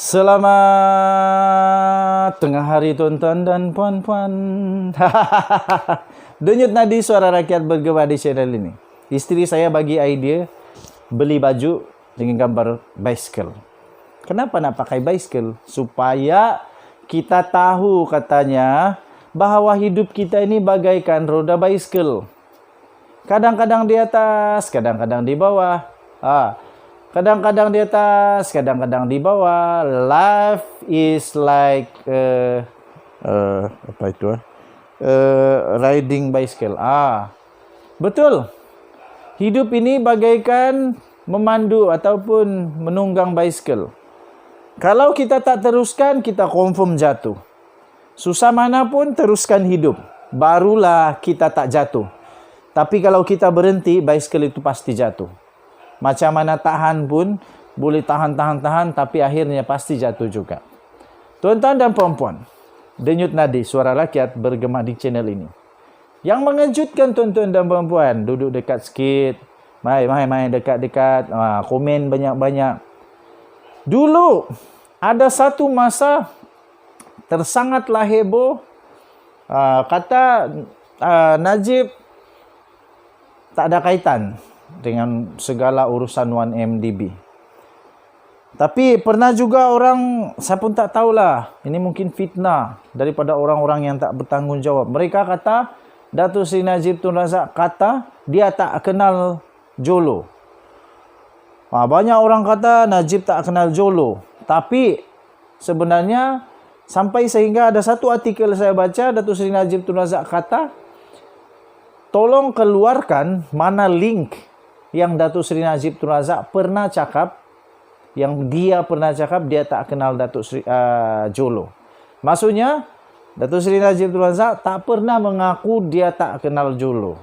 Selamat tengah hari tuan-tuan dan puan-puan. Denyut nadi suara rakyat bergema di channel ini. Istri saya bagi idea beli baju dengan gambar bicycle. Kenapa nak pakai bicycle? Supaya kita tahu katanya bahawa hidup kita ini bagaikan roda bicycle. Kadang-kadang di atas, kadang-kadang di bawah. Kadang-kadang di atas, kadang-kadang di bawah. Life is like riding bicycle. Betul. Hidup ini bagaikan memandu ataupun menunggang bicycle. Kalau kita tak teruskan, kita confirm jatuh. Susah manapun teruskan hidup, barulah kita tak jatuh. Tapi kalau kita berhenti, bicycle itu pasti jatuh. Macam mana tahan pun, boleh tahan, tapi akhirnya pasti jatuh juga. Tuan-tuan dan puan-puan, denyut nadi suara rakyat bergema di channel ini. Yang mengejutkan tuan-tuan dan puan-puan, duduk dekat sikit. Mai dekat-dekat, komen banyak-banyak. Dulu, ada satu masa tersangatlah heboh. Kata Najib tak ada kaitan dengan segala urusan 1MDB. Tapi pernah juga orang, saya pun tak tahulah, ini mungkin fitnah daripada orang-orang yang tak bertanggungjawab. Mereka kata, Datuk Seri Najib Tun Razak kata, dia tak kenal Jolo. Banyak orang kata Najib tak kenal Jolo. Tapi sebenarnya, sampai sehingga ada satu artikel saya baca, Datuk Seri Najib Tun Razak kata, tolong keluarkan mana link yang Datuk Seri Najib Tun Razak pernah cakap, yang dia pernah cakap dia tak kenal Datuk Seri Jolo. Maksudnya, Datuk Seri Najib Tun Razak tak pernah mengaku dia tak kenal Jolo.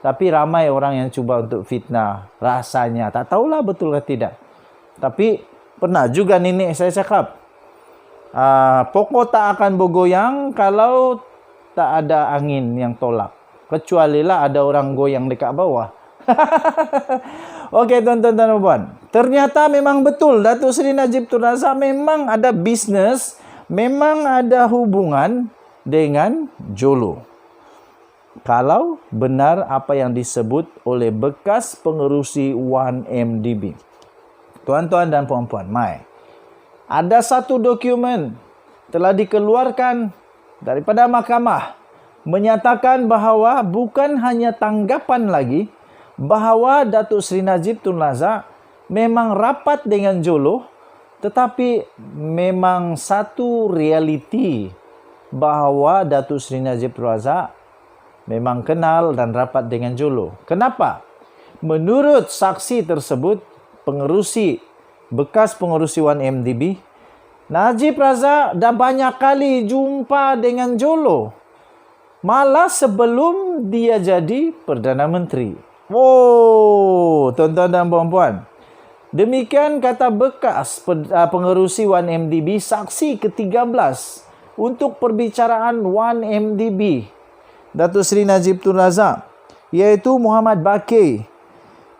Tapi ramai orang yang cuba untuk fitnah, rasanya. Tak tahulah betul ke tidak. Tapi pernah juga nenek saya cakap, pokok tak akan bergoyang kalau tak ada angin yang tolak. Kecualilah ada orang goyang dekat bawah. Okey tuan-tuan dan puan, ternyata memang betul Datuk Seri Najib Tun Razak memang ada bisnes, memang ada hubungan dengan Jolo. Kalau benar apa yang disebut oleh bekas pengerusi 1MDB. Tuan-tuan dan puan-puan, ada satu dokumen telah dikeluarkan daripada mahkamah menyatakan bahawa bukan hanya tanggapan lagi bahawa Datuk Seri Najib Tun Razak memang rapat dengan Jolo, tetapi memang satu realiti bahawa Datuk Seri Najib Tun Razak memang kenal dan rapat dengan Jolo. Kenapa? Menurut saksi tersebut, bekas pengerusi 1MDB, Najib Razak dah banyak kali jumpa dengan Jolo. Malah sebelum dia jadi Perdana Menteri. Tuan-tuan dan puan-puan. Demikian kata bekas pengerusi 1MDB, saksi ke-13 untuk perbicaraan 1MDB Datuk Seri Najib Tun Razak, iaitu Muhammad Bakir,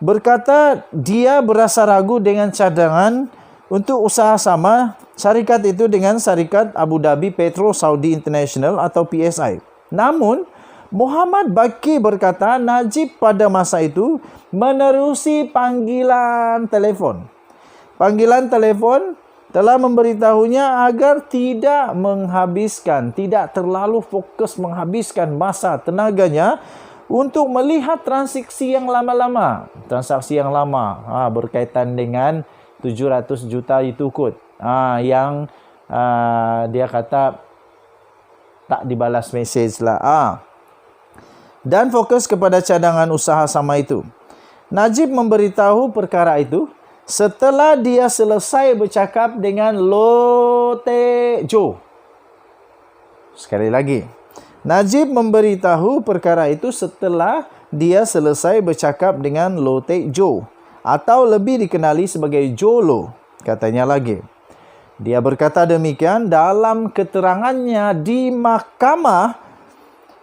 berkata dia berasa ragu dengan cadangan untuk usaha sama syarikat itu dengan syarikat Abu Dhabi Petro Saudi International atau PSI. Namun, Muhammad Bakir berkata Najib pada masa itu menerusi panggilan telefon. Panggilan telefon telah memberitahunya agar tidak terlalu fokus menghabiskan masa tenaganya untuk melihat transaksi yang lama-lama. Transaksi yang lama berkaitan dengan 700 juta itu kot. Dia kata tak dibalas mesej lah. Dan fokus kepada cadangan usaha sama itu. Najib memberitahu perkara itu setelah dia selesai bercakap dengan Loh Teck Jo. Sekali lagi, Najib memberitahu perkara itu setelah dia selesai bercakap dengan Loh Teck Jo, atau lebih dikenali sebagai Jolo, katanya lagi. Dia berkata demikian dalam keterangannya di mahkamah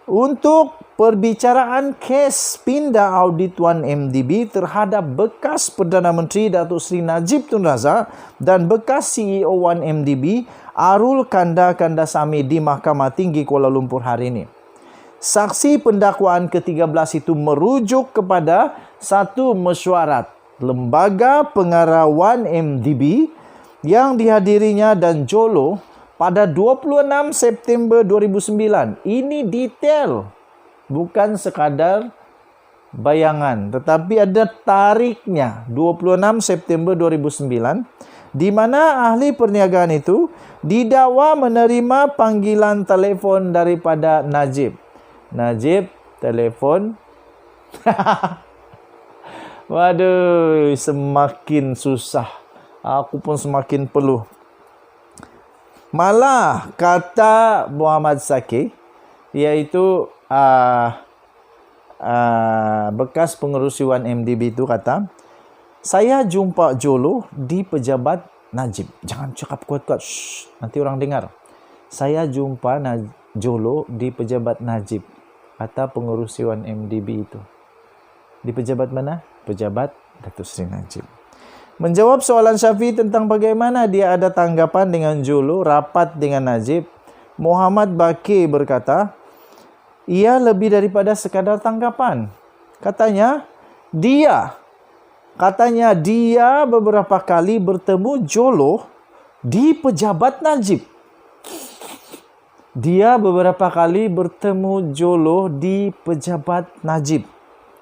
untuk perbicaraan kes pindah audit 1MDB terhadap bekas Perdana Menteri Datuk Seri Najib Tun Razak dan bekas CEO 1MDB Arul Kandasamy di Mahkamah Tinggi Kuala Lumpur hari ini. Saksi pendakwaan ke-13 itu merujuk kepada satu mesyuarat Lembaga Pengarah 1MDB yang dihadirinya dan Jolo pada 26 September 2009. Ini detail. Bukan sekadar bayangan, tetapi ada tariknya 26 September 2009 di mana ahli perniagaan itu didakwa menerima panggilan telefon daripada Najib. Najib telefon. Waduh, semakin susah. Aku pun semakin peluh. Malah kata Muhammad Sakir, iaitu bekas pengerusi 1MDB itu kata, saya jumpa Jolo di pejabat Najib. Jangan cakap kuat-kuat. Shh, nanti orang dengar. Saya jumpa Jolo di pejabat Najib. Kata pengerusi 1MDB itu. Di pejabat mana? Pejabat Datuk Seri Najib. Menjawab soalan Syafiee tentang bagaimana dia ada tanggapan dengan Jolo rapat dengan Najib, Muhammad Bakir berkata, ia lebih daripada sekadar tanggapan. Katanya dia beberapa kali bertemu Jolo di pejabat Najib. Dia beberapa kali bertemu Jolo di pejabat Najib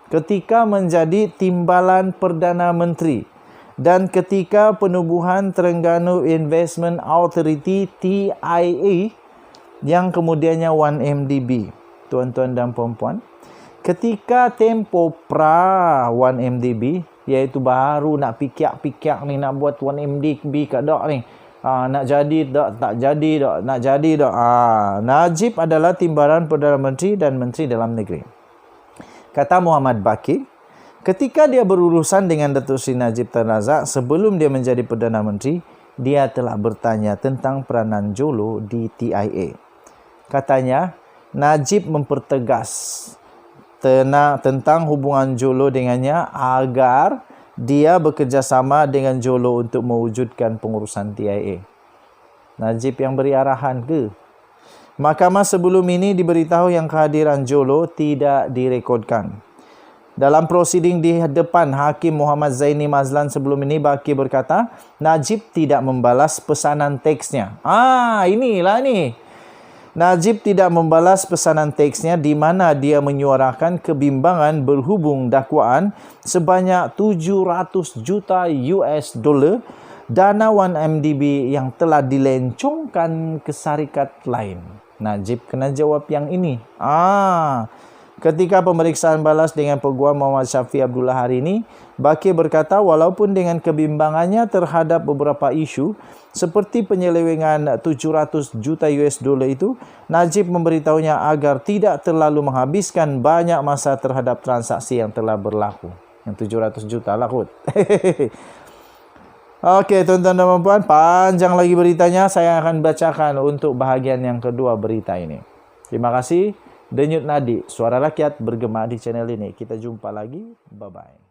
ketika menjadi timbalan Perdana Menteri dan ketika penubuhan Terengganu Investment Authority TIA yang kemudiannya 1MDB. Tuan-tuan dan puan-puan, ketika tempo pra 1MDB, iaitu baru nak pikir ni nak buat 1MDB kat dak ni, nak jadi tak jadi dak, nak jadi dak. Najib adalah timbalan Perdana Menteri dan Menteri Dalam Negeri. Kata Muhammad Bakir, ketika dia berurusan dengan Datuk Seri Najib Tun Razak sebelum dia menjadi Perdana Menteri, dia telah bertanya tentang peranan Jolo di TIA. Katanya, Najib mempertegas tentang hubungan Jolo dengannya agar dia bekerjasama dengan Jolo untuk mewujudkan pengurusan TIA. Najib yang beri arahan ke? Mahkamah sebelum ini diberitahu yang kehadiran Jolo tidak direkodkan. Dalam prosiding di depan Hakim Muhammad Zaini Mazlan sebelum ini, Bakir berkata, Najib tidak membalas pesanan teksnya. Inilah ni. Najib tidak membalas pesanan teksnya di mana dia menyuarakan kebimbangan berhubung dakwaan sebanyak 700 juta US dollar dana 1MDB yang telah dilencongkan ke syarikat lain. Najib kena jawab yang ini. Ketika pemeriksaan balas dengan Peguam Muhammad Syafiee Abdullah hari ini, Bakir berkata walaupun dengan kebimbangannya terhadap beberapa isu seperti penyelewengan 700 juta US dollar itu, Najib memberitahunya agar tidak terlalu menghabiskan banyak masa terhadap transaksi yang telah berlaku. Yang 700 juta lah kot. Okey, tuan-tuan dan puan-puan, panjang lagi beritanya. Saya akan bacakan untuk bahagian yang kedua berita ini. Terima kasih. Denyut Nadi, suara rakyat bergema di channel ini. Kita jumpa lagi. Bye-bye.